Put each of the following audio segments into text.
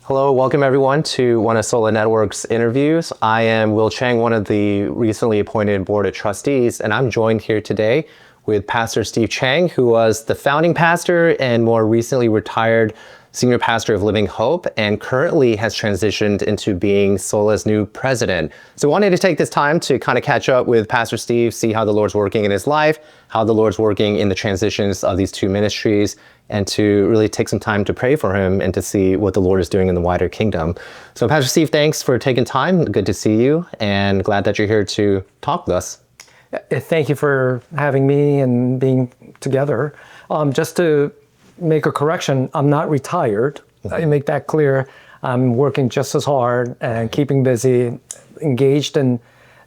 Hello, welcome everyone to one of SOLA Network's interviews. I am Will Chang, one of the recently appointed board of trustees, and I'm joined here today with Pastor Steve Chang, who was the founding pastor and more recently retired senior pastor of Living Hope, and currently has transitioned into being SOLA's new president. So I wanted to take this time to kind of catch up with Pastor Steve, see how the Lord's working in his life, how the Lord's working in the transitions of these two ministries, and to really take some time to pray for him and to see what the Lord is doing in the wider kingdom. So Pastor Steve, thanks for taking time. Good to see you, and glad that you're here to talk with us. Thank you for having me and being together. Just to make a correction, I'm not retired. I make that clear. I'm working just as hard and keeping busy, engaged in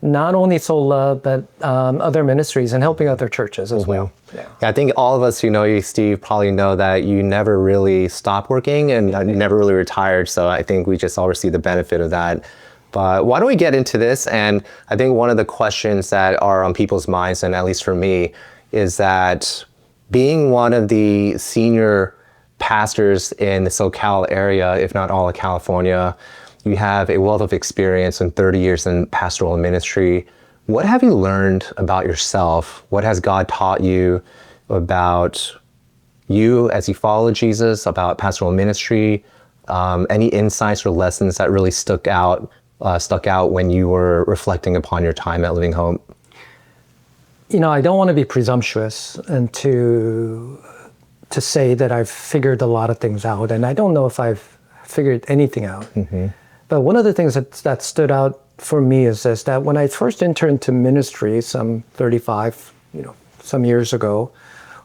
not only SOLA, but other ministries and helping other churches as well. Yeah, I think all of us who know you, Steve, probably know that you never really stopped working and you never really retired. So I think we just all receive the benefit of that. But why don't we get into this? And I think one of the questions that are on people's minds, and at least for me, is that being one of the senior pastors in the SoCal area, if not all of California, you have a wealth of experience in 30 years in pastoral ministry. What have you learned about yourself? What has God taught you about you as you follow Jesus, about pastoral ministry? Any insights or lessons that really stuck out when you were reflecting upon your time at Living Hope? You know, I don't want to be presumptuous and to say that I've figured a lot of things out, and I don't know if I've figured anything out. But one of the things that stood out for me is this, that when I first entered into ministry some 35, some years ago,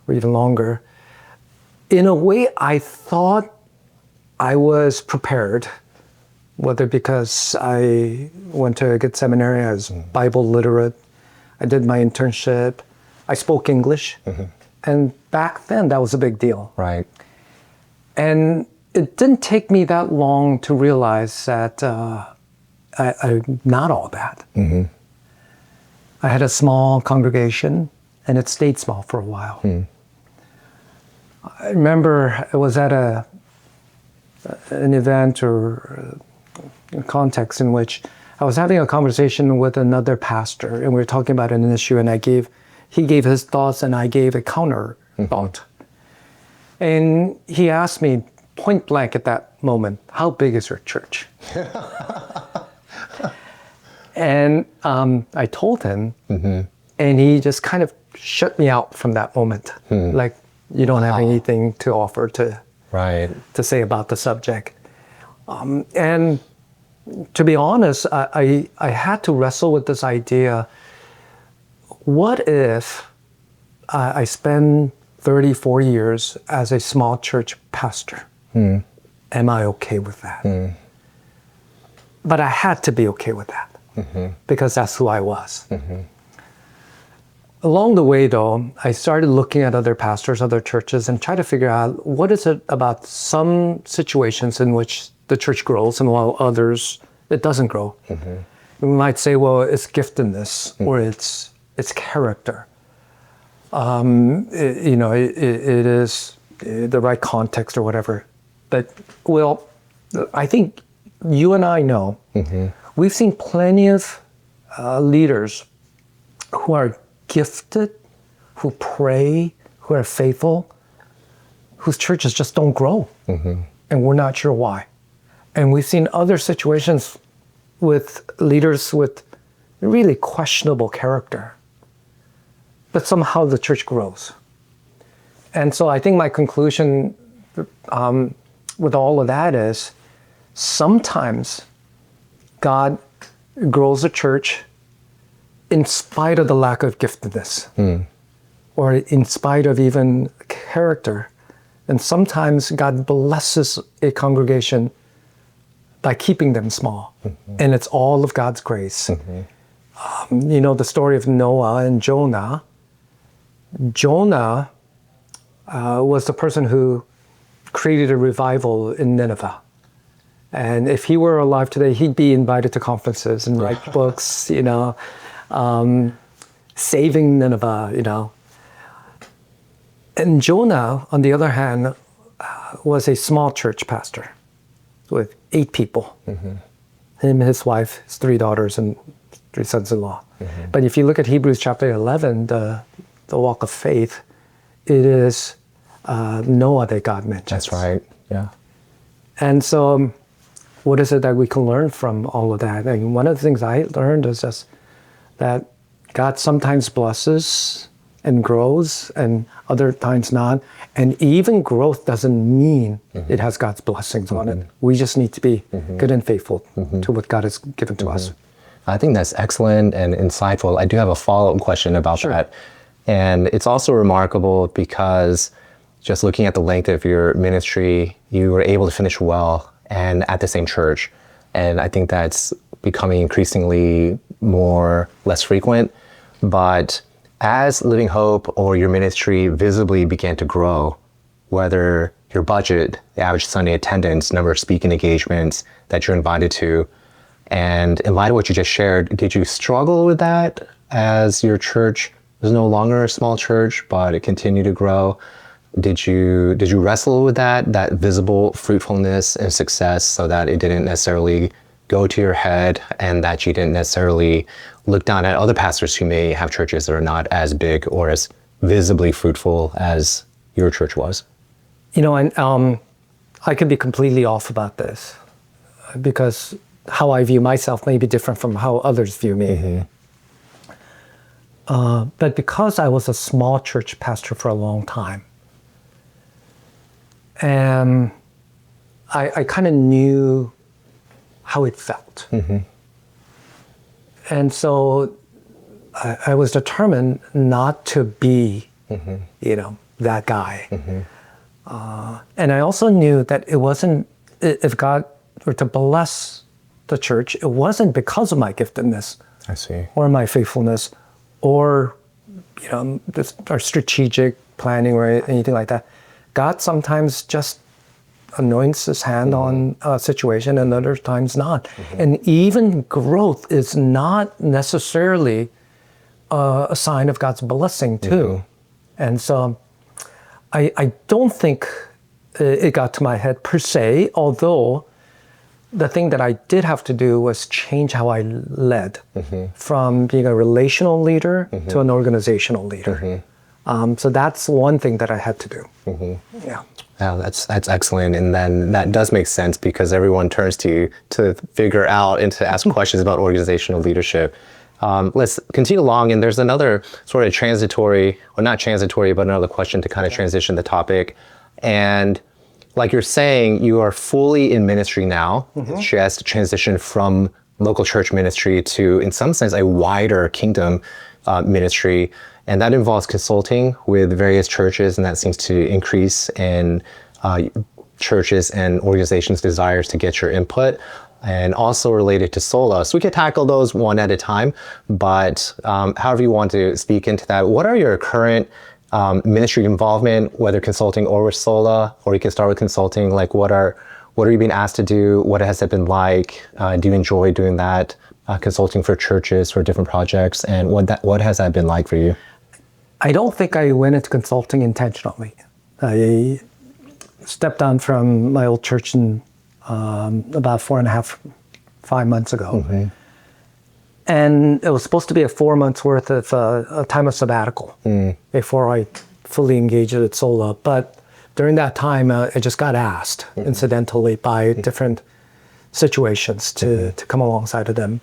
or even longer, in a way I thought I was prepared, whether because I went to a good seminary, I was Bible literate, I did my internship, I spoke English, and back then that was a big deal. Right. And it didn't take me that long to realize that I'm not all that. I had a small congregation, and it stayed small for a while. I remember it was at an event or a context in which I was having a conversation with another pastor, and we were talking about an issue, and he gave his thoughts, and I gave a counter thought. And he asked me point blank at that moment, "How big is your church?" And I told him, and he just kind of shut me out from that moment. Like, you don't have anything to offer to say about the subject. And to be honest, I had to wrestle with this idea. What if I spend 34 years as a small church pastor? Am I okay with that? But I had to be okay with that because that's who I was. Along the way, though, I started looking at other pastors, other churches, and try to figure out what is it about some situations in which the church grows and while others, it doesn't grow. We might say, well, it's giftedness or it's character. It is the right context or whatever. But, well, I think you and I know, we've seen plenty of leaders who are gifted, who pray, who are faithful, whose churches just don't grow. And we're not sure why. And we've seen other situations with leaders with really questionable character, but somehow the church grows. And so I think my conclusion with all of that is sometimes God grows a church in spite of the lack of giftedness or in spite of even character. And sometimes God blesses a congregation by keeping them small. And it's all of God's grace. The story of Noah and Jonah. Jonah was the person who created a revival in Nineveh. And if he were alive today, he'd be invited to conferences and write books, saving Nineveh, And Jonah, on the other hand, was a small church pastor. with 8 people. Him, his wife, his 3 daughters, and 3 sons-in-law. But if you look at Hebrews chapter 11, the walk of faith, it is Noah that God mentions. That's right. Yeah. And so what is it that we can learn from all of that? And one of the things I learned is just that God sometimes blesses and grows and other times not. And even growth doesn't mean it has God's blessings on it. We just need to be good and faithful to what God has given to us. I think that's excellent and insightful. I do have a follow-up question about that. And it's also remarkable because just looking at the length of your ministry, you were able to finish well and at the same church. And I think that's becoming increasingly less frequent. But as Living Hope or your ministry visibly began to grow, whether your budget, the average Sunday attendance, number of speaking engagements that you're invited to, and in light of what you just shared, did you struggle with that as your church was no longer a small church, but it continued to grow? Did you wrestle with that visible fruitfulness and success so that it didn't necessarily go to your head and that you didn't necessarily look down at other pastors who may have churches that are not as big or as visibly fruitful as your church was? And I could be completely off about this because how I view myself may be different from how others view me. But because I was a small church pastor for a long time, and I kind of knew how it felt. And so I was determined not to be, that guy. And I also knew that it wasn't, if God were to bless the church, it wasn't because of my giftedness. I see. Or my faithfulness, or our strategic planning or anything like that. God sometimes just anoints his hand on a situation and other times not. And even growth is not necessarily a sign of God's blessing too. And so I don't think it got to my head per se, although the thing that I did have to do was change how I led from being a relational leader to an organizational leader. So that's one thing that I had to do. Yeah. Wow, that's excellent. And then that does make sense because everyone turns to you to figure out and to ask questions about organizational leadership. Let's continue along. And there's another sort of transitory, or not transitory, but another question to kind of transition the topic. And like you're saying, you are fully in ministry now. It's just a transition from local church ministry to, in some sense, a wider kingdom ministry. And that involves consulting with various churches, and that seems to increase in churches and organizations' desires to get your input, and also related to SOLA. So we could tackle those one at a time, but however you want to speak into that, what are your current ministry involvement, whether consulting or with SOLA, or you can start with consulting, like what are you being asked to do? What has it been like? Do you enjoy doing that? Consulting for churches for different projects, and what has that been like for you? I don't think I went into consulting intentionally. I stepped down from my old church in about 5 months ago. And it was supposed to be a 4 months worth of a time of sabbatical before I fully engaged at SOLA. But during that time, I just got asked, incidentally, by different situations to come alongside of them.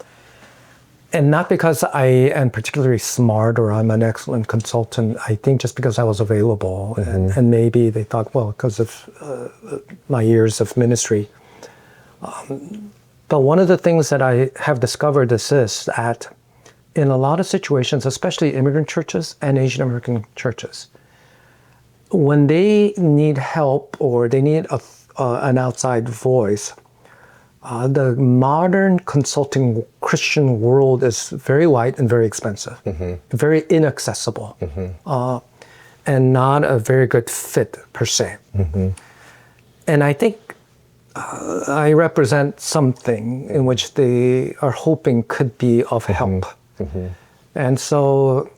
And not because I am particularly smart or I'm an excellent consultant. I think just because I was available. And maybe they thought, well, because of my years of ministry. But one of the things that I have discovered is this, that in a lot of situations, especially immigrant churches and Asian American churches, when they need help or they need an outside voice, the modern consulting Christian world is very wide and very expensive, very inaccessible, and not a very good fit per se. And I think I represent something in which they are hoping could be of help. And so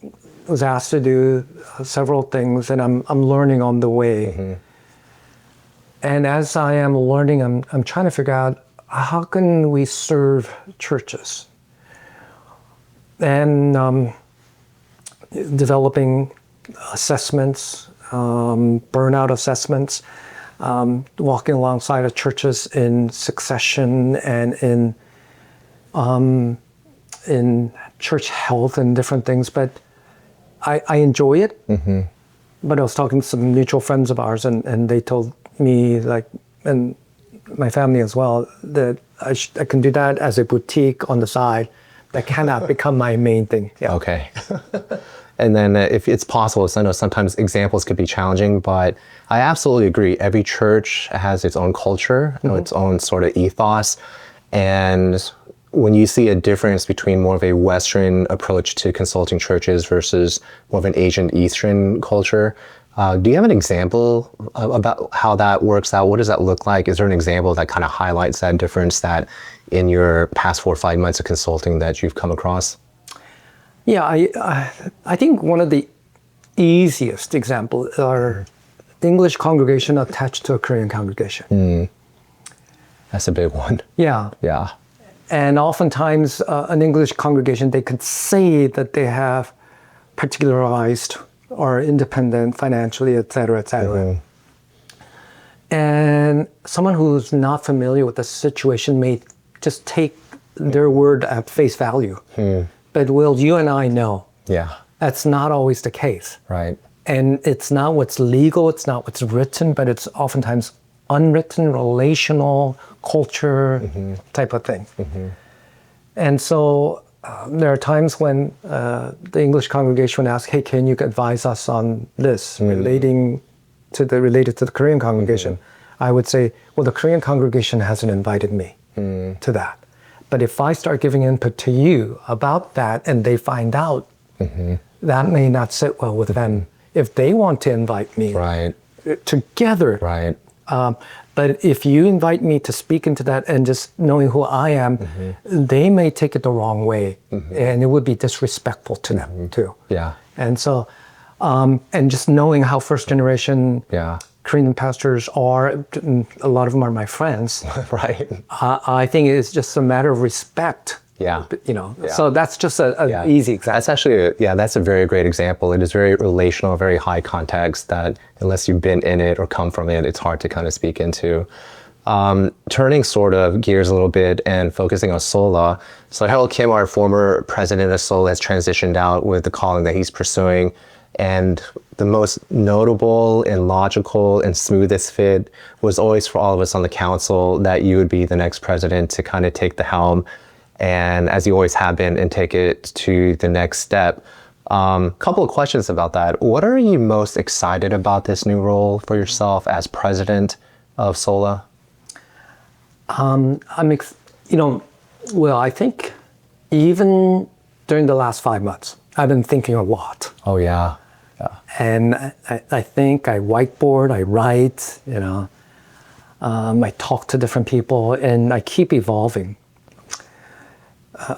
I was asked to do several things, and I'm learning on the way. And as I am learning, I'm trying to figure out how can we serve churches, and developing assessments, burnout assessments, walking alongside of churches in succession and in church health and different things. But I enjoy it. But I was talking to some mutual friends of ours, and they told me, like, and my family as well, that I can do that as a boutique on the side. That cannot become my main thing. Yeah. Okay. And then if it's possible, so I know sometimes examples could be challenging, but I absolutely agree. Every church has its own culture, its own sort of ethos. And when you see a difference between more of a Western approach to consulting churches versus more of an Asian Eastern culture, do you have an example about how that works out? What does that look like? Is there an example that kind of highlights that difference that in your past 4 or 5 months of consulting that you've come across? Yeah, I think one of the easiest examples are the English congregation attached to a Korean congregation. That's a big one. Yeah. Yeah. And oftentimes an English congregation, they could say that they have particularized or independent financially, et cetera, et cetera. And someone who's not familiar with the situation may just take their word at face value. But Will, you and I know that's not always the case. Right. And it's not what's legal, it's not what's written, but it's oftentimes unwritten, relational, culture type of thing. And so there are times when the English congregation would ask, hey, can you advise us on this related to the Korean congregation? I would say, well, the Korean congregation hasn't invited me to that. But if I start giving input to you about that and they find out, that may not sit well with them. If they want to invite me together, but if you invite me to speak into that and just knowing who I am, they may take it the wrong way, and it would be disrespectful to them too. Yeah. And so, and just knowing how first generation Korean pastors are, a lot of them are my friends. Right. I think it's just a matter of respect. Yeah. You know, so that's just an easy example. That's actually, that's a very great example. It is very relational, very high context that unless you've been in it or come from it, it's hard to kind of speak into. Turning sort of gears a little bit and focusing on SOLA. So Harold Kim, our former president of SOLA, has transitioned out with the calling that he's pursuing. And the most notable and logical and smoothest fit was always for all of us on the council that you would be the next president to kind of take the helm, and as you always have been, and take it to the next step. Couple of questions about that. What are you most excited about this new role for yourself as president of SOLA? Well, I think even during the last 5 months, I've been thinking a lot. Oh, yeah. And I think I whiteboard, I write, I talk to different people, and I keep evolving.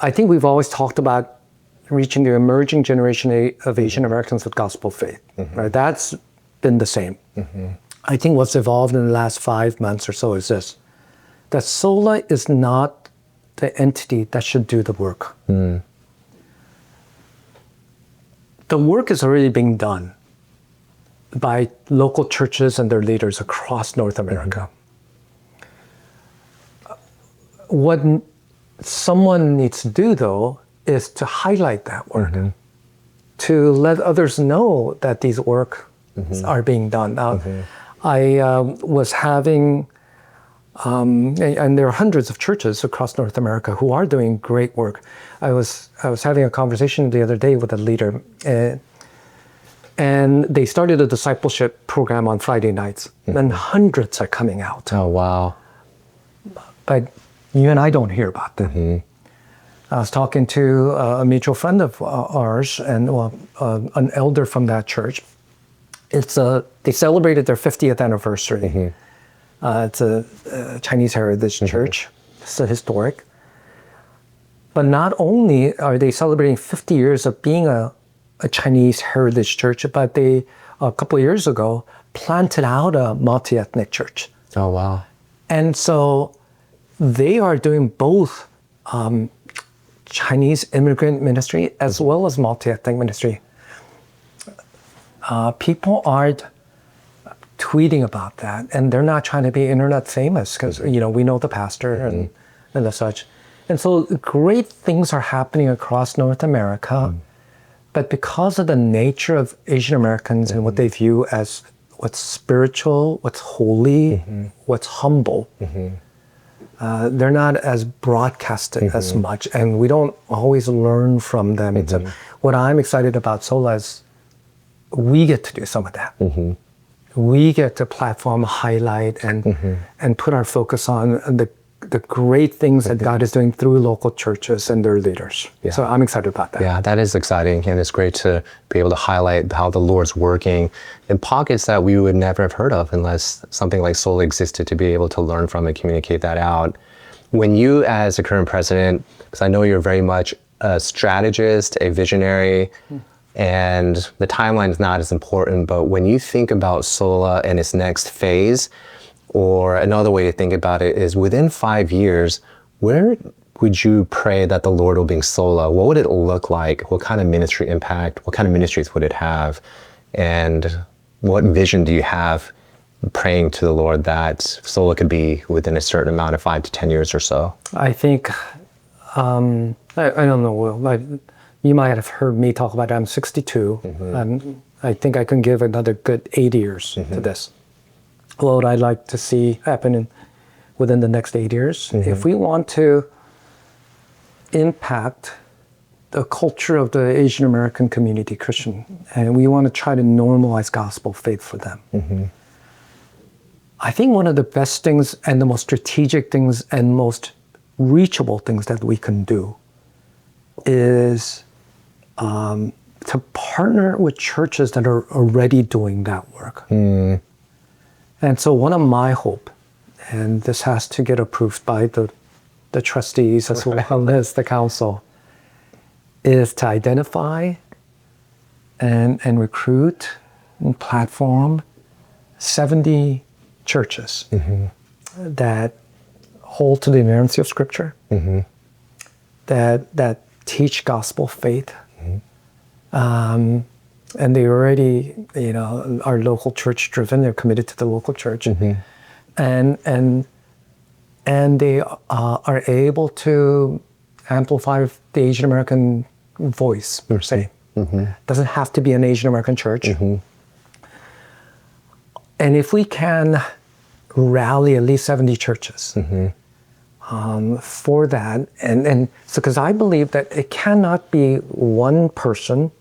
I think we've always talked about reaching the emerging generation of Asian Americans with gospel faith. Right? That's been the same. I think what's evolved in the last 5 months or so is this, that SOLA is not the entity that should do the work. The work is already being done by local churches and their leaders across North America. What someone needs to do, though, is to highlight that work, to let others know that these work are being done. Now, I was having, and there are hundreds of churches across North America who are doing great work. I was having a conversation the other day with a leader, and they started a discipleship program on Friday nights, and hundreds are coming out. Oh, wow. But you and I don't hear about them. I was talking to a mutual friend of ours, and an elder from that church. They celebrated their 50th anniversary. It's a Chinese heritage church. It's historic. But not only are they celebrating 50 years of being a Chinese heritage church, but they, a couple of years ago, planted out a multi-ethnic church. Oh, wow. And so they are doing both Chinese immigrant ministry as well as multi-ethnic ministry. People aren't tweeting about that, and they're not trying to be internet famous because we know the pastor and the such. And so great things are happening across North America, but because of the nature of Asian Americans and what they view as what's spiritual, what's holy, what's humble, they're not as broadcasted as much, and we don't always learn from them. What I'm excited about SOLA is we get to do some of that. We get to platform, highlight, and put our focus on the great things that God is doing through local churches and their leaders. Yeah. So I'm excited about that. Yeah, that is exciting, and it's great to be able to highlight how the Lord's working in pockets that we would never have heard of unless something like SOLA existed to be able to learn from and communicate that out. When you, as the current president, because I know you're very much a strategist, a visionary, and the timeline is not as important, but when you think about SOLA and its next phase, or another way to think about it is within 5 years, where would you pray that the Lord will bring SOLA? What would it look like? What kind of ministry impact? What kind of ministries would it have? And what vision do you have praying to the Lord that SOLA could be within a certain amount of 5 to 10 years or so? I think, I don't know, Will, you might have heard me talk about it. I'm 62. I think I can give another good 8 years to this. What I'd like to see happen within the next 8 years. If we want to impact the culture of the Asian American community, Christian, and we want to try to normalize gospel faith for them, I think one of the best things and the most strategic things and most reachable things that we can do is to partner with churches that are already doing that work. And so one of my hope, and this has to get approved by the trustees as well as the council, is to identify and recruit and platform 70 churches that hold to the inerrancy of Scripture, that teach gospel faith, and they already, are local church driven. They're committed to the local church, and they are able to amplify the Asian American voice per se. Doesn't have to be an Asian American church. And if we can rally at least 70 churches for that, and so because I believe that it cannot be one person,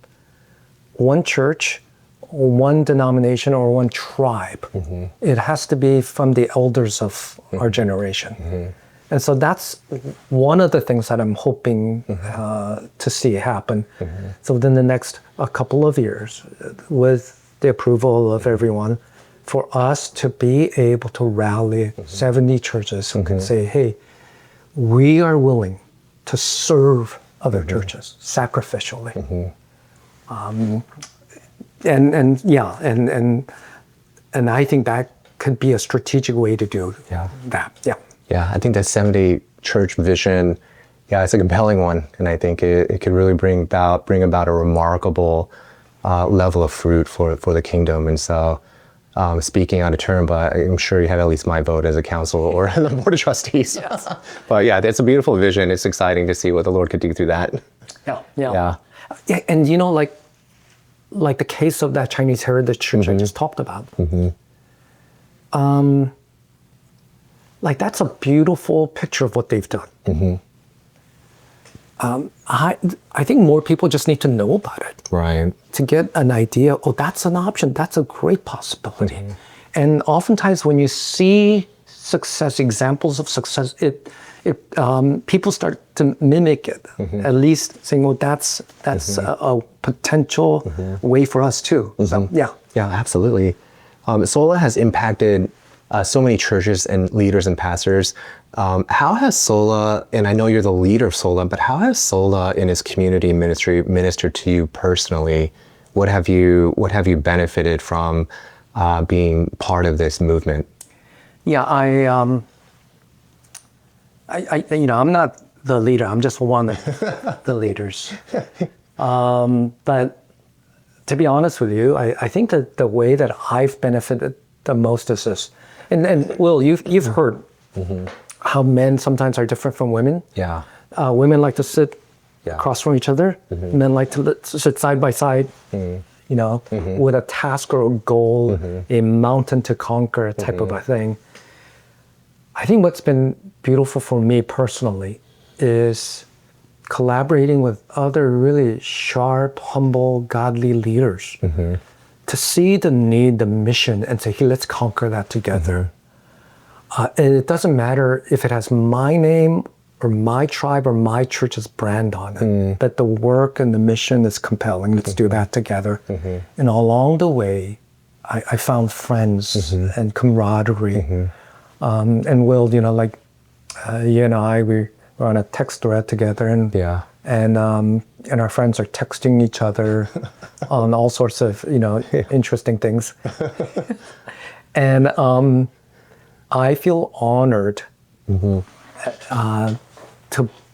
one church, one denomination, or one tribe. It has to be from the elders of our generation. And so that's one of the things that I'm hoping to see happen. So within the next couple of years, with the approval of everyone, for us to be able to rally 70 churches who can say, hey, we are willing to serve other churches sacrificially. And I think that could be a strategic way to do that. Yeah, I think that 70 church vision, it's a compelling one, and I think it could really bring about a remarkable level of fruit for the kingdom. And so, speaking out of turn, but I'm sure you have at least my vote as a council or the board of trustees. Yes. But yeah, that's a beautiful vision. It's exciting to see what the Lord could do through that. Yeah, and like the case of that Chinese Heritage Church I just talked about. Like that's a beautiful picture of what they've done. I think more people just need to know about it. Right. To get an idea, that's an option, that's a great possibility. And oftentimes when you see success, examples of success, people start to mimic it, at least saying, that's a potential way for us too. So, yeah, absolutely. SOLA has impacted so many churches and leaders and pastors. How has SOLA, and I know you're the leader of SOLA, but how has SOLA in its community ministry ministered to you personally? What have you benefited from being part of this movement? Yeah, I'm not the leader. I'm just one of the leaders. But to be honest with you, I think that the way that I've benefited the most is this. And Will, you've heard how men sometimes are different from women. Yeah. Women like to sit across from each other. Men like to sit side by side. With a task or a goal, a mountain to conquer type of a thing. I think what's been beautiful for me personally is collaborating with other really sharp, humble, godly leaders to see the need, the mission, and say, hey, let's conquer that together. And it doesn't matter if it has my name or my tribe or my church's brand on it, that the work and the mission is compelling. Let's do that together. And along the way, I found friends and camaraderie. And Will, you and I, we're on a text thread together, and our friends are texting each other on all sorts of interesting things. And I feel honored to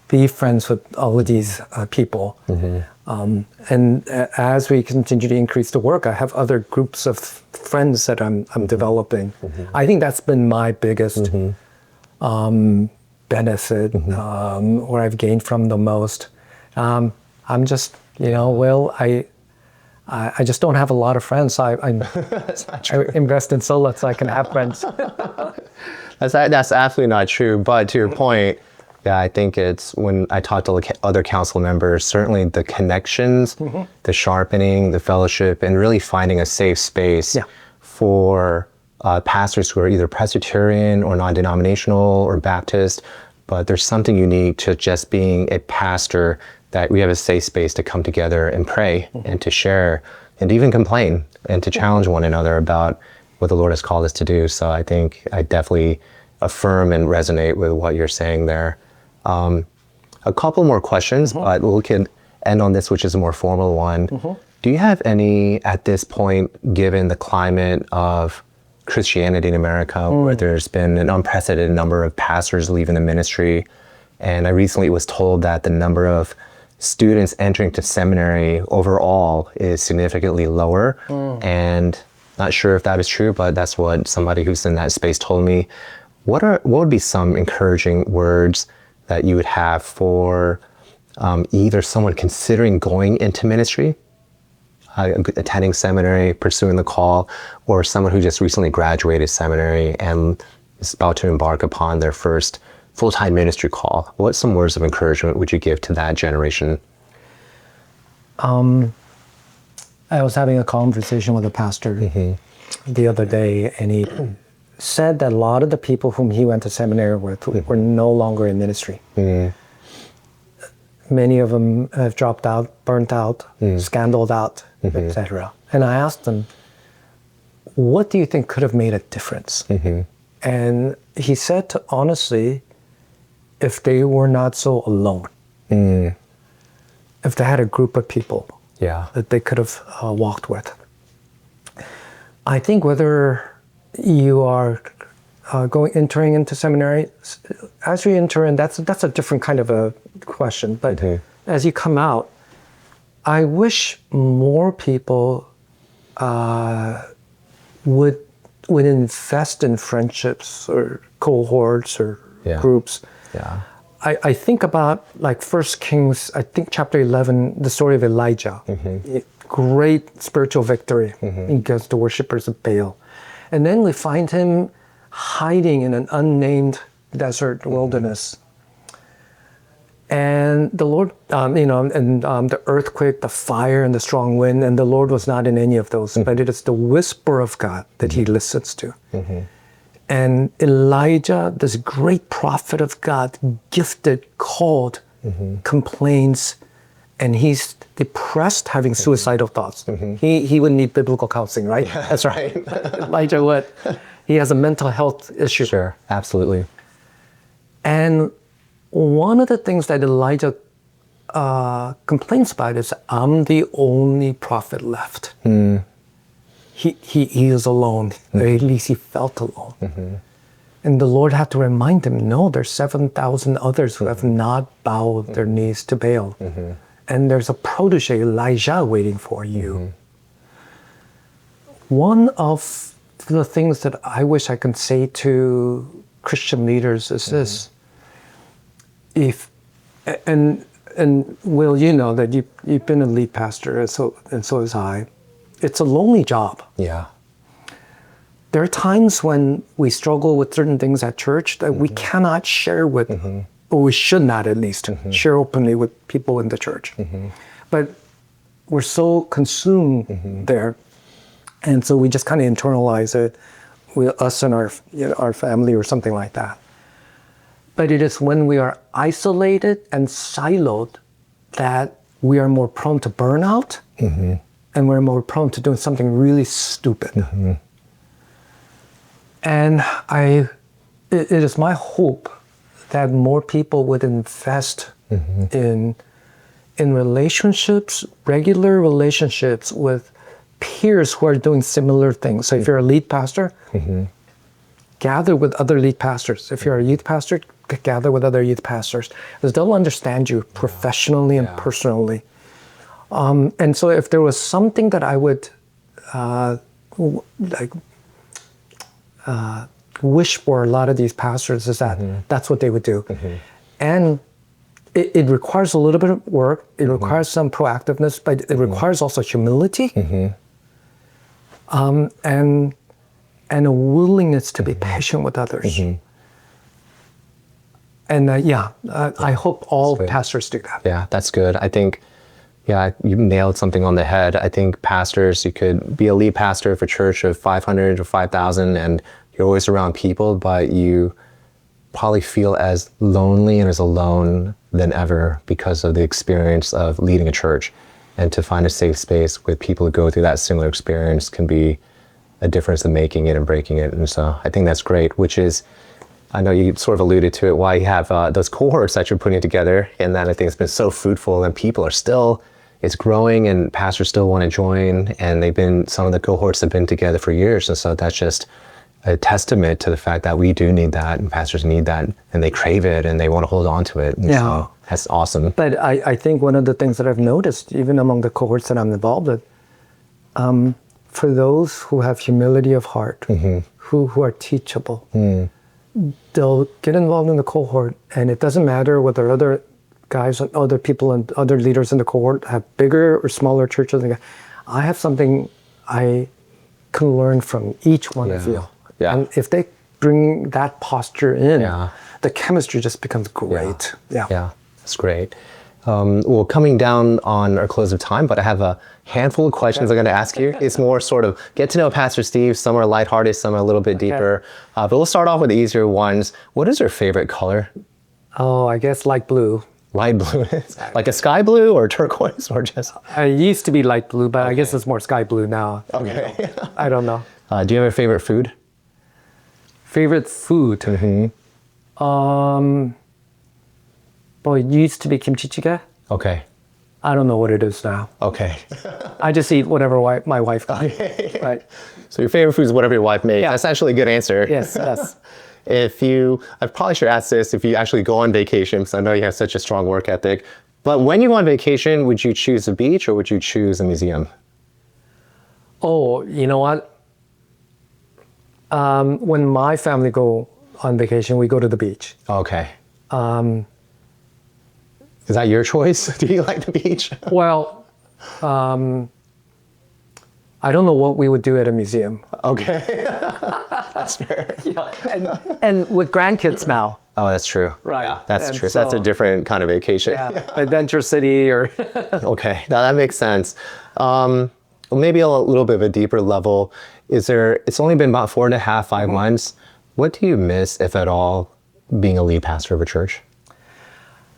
be friends with all of these people. And as we continue to increase the work, I have other groups of friends that I'm developing. I think that's been my biggest benefit, where I've gained from the most. I'm just, Will, I just don't have a lot of friends. I invest in SOLA so I can have friends. That's absolutely not true. But to your point, yeah, I think it's when I talk to other council members, certainly the connections, the sharpening, the fellowship, and really finding a safe space for pastors who are either Presbyterian or non-denominational or Baptist. But there's something unique to just being a pastor, that we have a safe space to come together and pray and to share and to even complain and to challenge one another about what the Lord has called us to do. So I think I definitely affirm and resonate with what you're saying there. A couple more questions, but we can end on this, which is a more formal one. Do you have any, at this point, given the climate of Christianity in America, where there's been an unprecedented number of pastors leaving the ministry, and I recently was told that the number of students entering to seminary overall is significantly lower, and not sure if that is true, but that's what somebody who's in that space told me. What would be some encouraging words that you would have for either someone considering going into ministry, attending seminary, pursuing the call, or someone who just recently graduated seminary and is about to embark upon their first full-time ministry call? What some words of encouragement would you give to that generation? I was having a conversation with a pastor the other day, and he said that a lot of the people whom he went to seminary with were no longer in ministry. Many of them have dropped out, burnt out, scandaled out, etc. And I asked him, what do you think could have made a difference? And he said, honestly, if they were not so alone, if they had a group of people that they could have walked with. I think whether you are entering into seminary, as you enter in, that's a different kind of a question. But as you come out, I wish more people would invest in friendships or cohorts or groups. I think about like 1 Kings, I think chapter 11, the story of Elijah. Great spiritual victory against the worshippers of Baal. And then we find him hiding in an unnamed desert wilderness. And the Lord, the earthquake, the fire, and the strong wind, and the Lord was not in any of those, but it is the whisper of God that he listens to. And Elijah, this great prophet of God, gifted, called, complains, and he's depressed, having suicidal thoughts. He would need biblical counseling, right? That's right. Elijah would. He has a mental health issue. Sure, absolutely. And one of the things that Elijah complains about is, I'm the only prophet left. He is alone, or at least he felt alone. And the Lord had to remind him, no, there's 7,000 others who have not bowed their knees to Baal. And there's a protege, Elijah, waiting for you. One of the things that I wish I could say to Christian leaders is this. And Will, you know that you've been a lead pastor, and so has I. It's a lonely job. Yeah. There are times when we struggle with certain things at church that we cannot share with, or we should not at least, share openly with people in the church. But we're so consumed there. And so we just kind of internalize it, us and our family or something like that. But it is when we are isolated and siloed that we are more prone to burnout, and we're more prone to doing something really stupid. And it is my hope that more people would invest in relationships, regular relationships with peers who are doing similar things. So if you're a lead pastor, gather with other lead pastors. If you're a youth pastor, gather with other youth pastors, because they'll understand you professionally and personally. And so if there was something that I would wish for a lot of these pastors, is that that's what they would do. And it requires a little bit of work. It requires some proactiveness, but it requires also humility and a willingness to be patient with others. And I hope all pastors do that. Yeah, that's good. I think, you nailed something on the head. I think pastors, you could be a lead pastor for a church of 500 or 5,000, and you're always around people, but you probably feel as lonely and as alone than ever because of the experience of leading a church. And to find a safe space with people who go through that similar experience can be a difference in making it and breaking it. And so I think that's great, which is, I know you sort of alluded to it, why you have those cohorts that you're putting together. And that I think it's been so fruitful, and people are still, it's growing, and pastors still want to join. And some of the cohorts have been together for years. And so that's just a testament to the fact that we do need that, and pastors need that, and they crave it, and they want to hold on to it. And so that's awesome. But I think one of the things that I've noticed, even among the cohorts that I'm involved with, for those who have humility of heart, who are teachable, they'll get involved in the cohort, and it doesn't matter whether other guys, other people, and other leaders in the cohort have bigger or smaller churches. I have something I can learn from each one of you. Yeah. And if they bring that posture in, the chemistry just becomes great. Yeah, that's great. Well, coming down on our close of time, but I have a handful of questions I'm going to ask you. It's more sort of get to know Pastor Steve. Some are lighthearted, some are a little bit deeper. But we'll start off with the easier ones. What is your favorite color? Oh, I guess light blue. Light blue, like a sky blue or turquoise, or just? I used to be light blue, but I guess it's more sky blue now. Okay. I don't know. Do you have a favorite food? Favorite food? Well, it used to be kimchi jjigae. Okay. I don't know what it is now. Okay. I just eat whatever my wife got. Right. So your favorite food is whatever your wife made. Yeah. That's actually a good answer. Yes. I probably should ask this, if you actually go on vacation, because I know you have such a strong work ethic, but when you go on vacation, would you choose a beach or would you choose a museum? Oh, you know what? When my family go on vacation, we go to the beach. Okay. Is that your choice? Do you like the beach? Well, I don't know what we would do at a museum. Okay. That's fair. And with grandkids now. Oh, that's true. Right. Yeah, that's true. So that's a different kind of vacation. Adventure City or... Okay, now that makes sense. Maybe a little bit of a deeper level. It's only been about 4.5, 5 months. What do you miss, if at all, being a lead pastor of a church?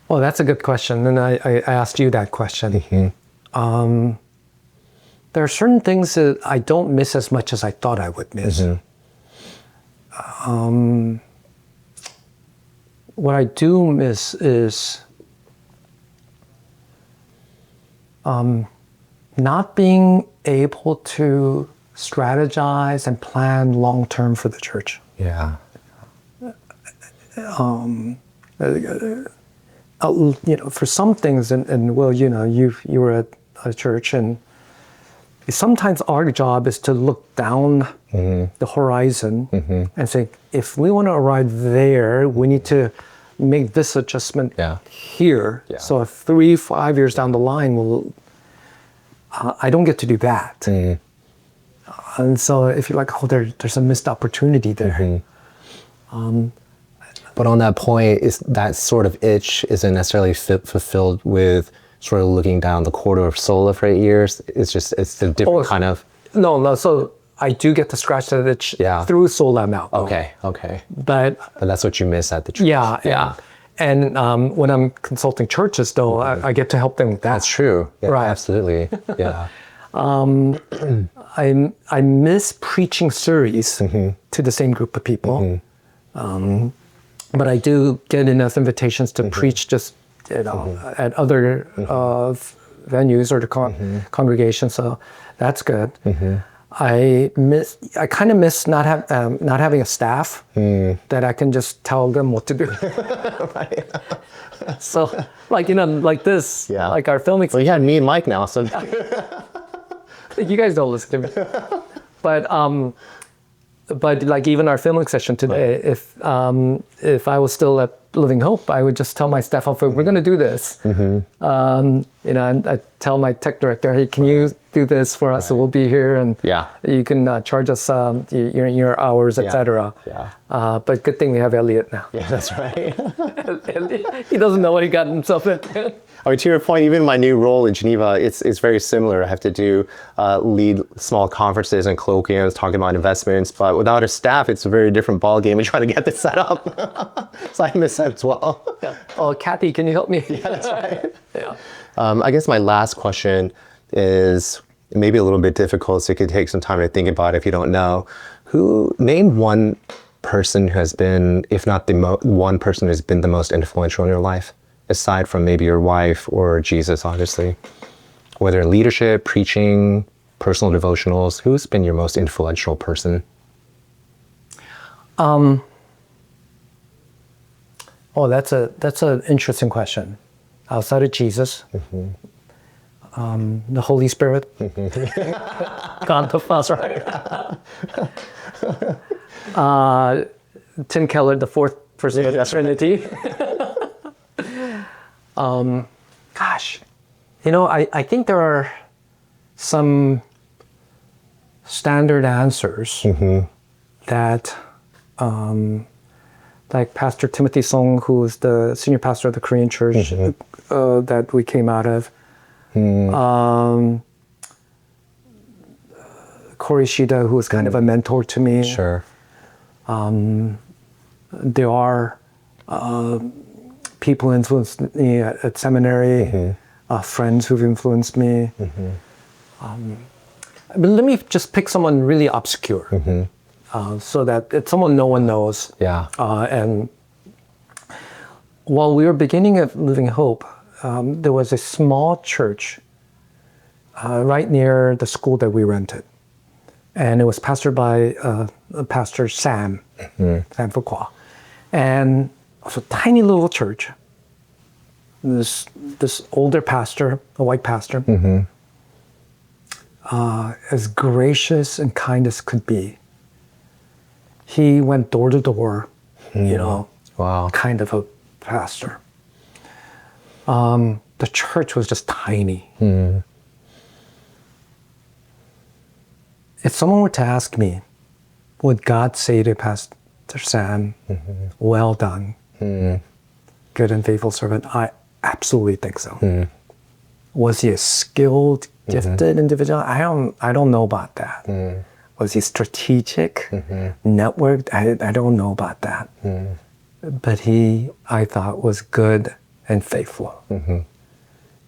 Well, that's a good question. And I asked you that question. There are certain things that I don't miss as much as I thought I would miss. What I do miss is not being able to strategize and plan long-term for the church. Yeah. for some things, and well, you were at a church, and sometimes our job is to look down the horizon and say, if we want to arrive there, we need to make this adjustment here. Yeah. So if 3-5 years down the line, I don't get to do that. And so if you're like, oh, there's a missed opportunity there. But on that point, is that sort of itch isn't necessarily fulfilled with sort of looking down the corridor of SOLA for 8 years? It's a different kind of... No. So I do get to scratch that itch through SOLA now. Okay. But that's what you miss at the church. Yeah. And when I'm consulting churches, though, I get to help them with that. That's true. Yeah, right. Absolutely. Yeah. I miss preaching series to the same group of people. But I do get enough invitations to preach just at other venues or the congregations, so that's good. I kind of miss not having a staff that I can just tell them what to do. Right. So, like this, like our filming. Well, you had me and Mike now, so you guys don't listen to me, but like even our filming session today, if I was still at Living Hope, I would just tell my staff, we're going to do this. And I tell my tech director, hey, can you do this for us? So we'll be here, and you can charge us your hours, etc. But good thing we have Elliot now. Yeah, that's right. He doesn't know what he got himself into. I mean, to your point, even my new role in Geneva, it's very similar. I have to do lead small conferences and colloquiums, talking about investments. But without a staff, it's a very different ballgame in trying to get this set up. So I miss that as well. Yeah. Oh, Kathy, can you help me? Yeah, that's right. Yeah. I guess my last question is maybe a little bit difficult, so you could take some time to think about it if you don't know. Name one person who has been, if not one person who's been the most influential in your life, aside from maybe your wife or Jesus, obviously. Whether in leadership, preaching, personal devotionals, who's been your most influential person? Oh, that's an interesting question. Outside of Jesus, the Holy Spirit, God the Father, Tim Keller, the fourth person of the Trinity. Gosh, I think there are some standard answers that, like Pastor Timothy Song, who is the senior pastor of the Korean church that we came out of. Corey Shida, who was kind of a mentor to me. Sure. There are people who influenced me at seminary, friends who've influenced me. But let me just pick someone really obscure, so that it's someone no one knows. Yeah. And while we were beginning at Living Hope, there was a small church right near the school that we rented. And it was pastored by Pastor Sam, Sam Fuqua. And it was a tiny little church. This older pastor, a white pastor, as gracious and kind as could be. He went door to door, Wow. kind of a pastor. The church was just tiny. If someone were to ask me, would God say to Pastor Sam, well done, good and faithful servant? I absolutely think so. Was he a skilled, gifted individual? I don't know about that. Was he strategic, networked? I don't know about that. But he, I thought, was good and faithful.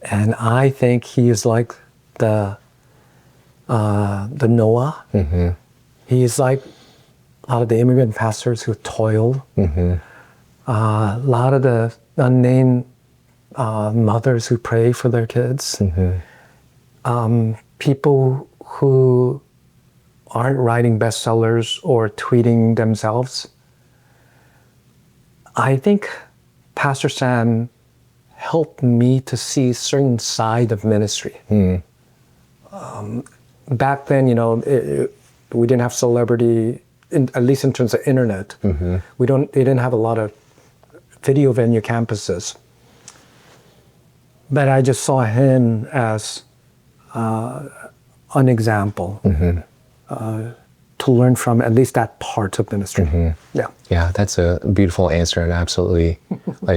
And I think he is like the Noah. He is like a lot of the immigrant pastors who toiled. A lot of the unnamed mothers who pray for their kids. People who aren't writing bestsellers or tweeting themselves. I think Pastor Sam helped me to see certain side of ministry. Back then, we didn't have celebrity, at least in terms of internet. We didn't have a lot of video venue campuses. But I just saw him as an example to learn from, at least that part of ministry. Yeah. Yeah, that's a beautiful answer and absolutely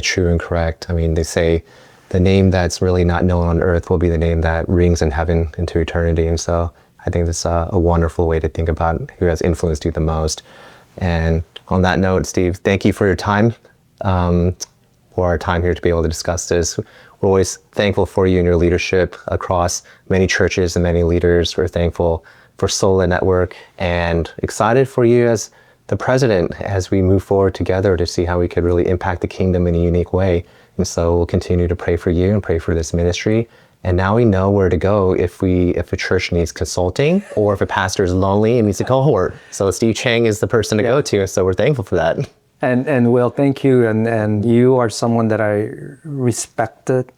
true and correct. I mean, they say the name that's really not known on earth will be the name that rings in heaven into eternity. And so I think that's a wonderful way to think about who has influenced you the most. And on that note, Steve, thank you for your time, for our time here to be able to discuss this. We're always thankful for you and your leadership across many churches and many leaders. We're thankful for SOLA Network and excited for you as the president as we move forward together to see how we could really impact the kingdom in a unique way. And so we'll continue to pray for you and pray for this ministry. And now we know where to go if a church needs consulting or if a pastor is lonely and needs a cohort. So Steve Chang is the person to go to. So we're thankful for that. And Will, thank you. And you are someone that I respected.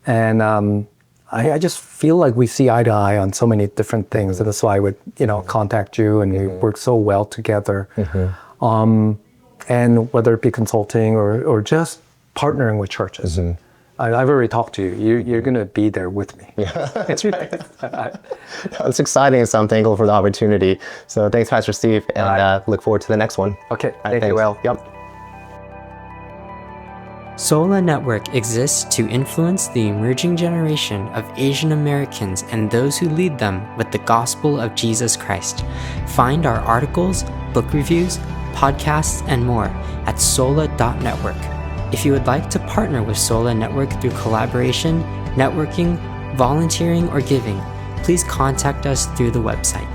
And I just feel like we see eye to eye on so many different things. And that's why I would, contact you, and we work so well together. And whether it be consulting or just partnering with churches. I've already talked to you. You're going to be there with me. Yeah, that's right. It's exciting, so I'm thankful for the opportunity. So thanks, Pastor Steve, and look forward to the next one. Okay, thank you, Will. Yep. SOLA Network exists to influence the emerging generation of Asian Americans and those who lead them with the gospel of Jesus Christ. Find our articles, book reviews, podcasts, and more at sola.network. If you would like to partner with SOLA Network through collaboration, networking, volunteering, or giving, please contact us through the website.